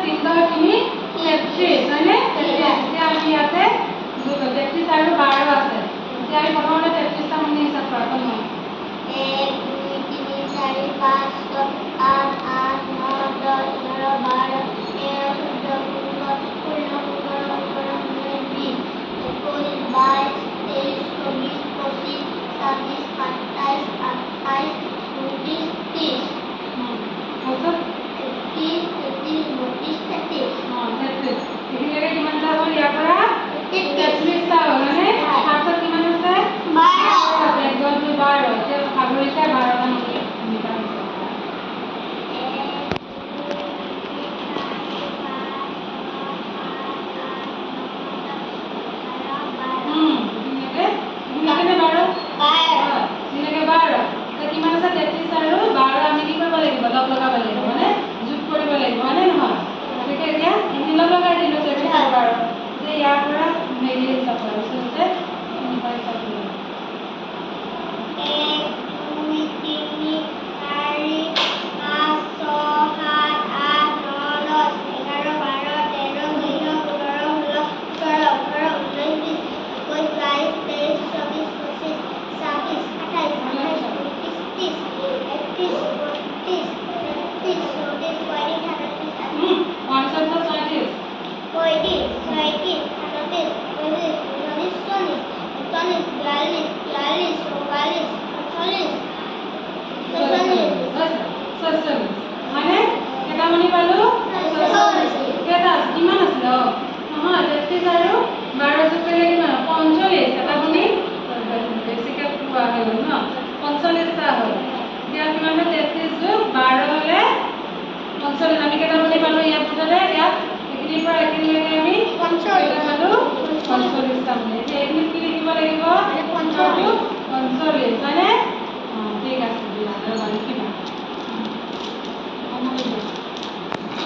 3 দহ 3 33 হয়নে 33 এতিয়া আমি ইয়াতে 33 আৰু 12 আছে এতিয়া আমি প্ৰথমতে 33 টা মানে হিচাপ কৰা কোন 1 2 3 4 5 6 8 8 9 10 11 12 13 14 15 16 17 18 19 20 21 22 23 24 25 26 27 28 29 30 also 30 31 32 33 এইখিনিলৈকে কিমানটা হ'ল ইয়াৰ পৰা 33 টা হ'ল মানে তাৰপিছত কিমান আছে 12 1 2 12 এতিয়া ভাগৰিছে 12 টা মানে মিটাৰ আছে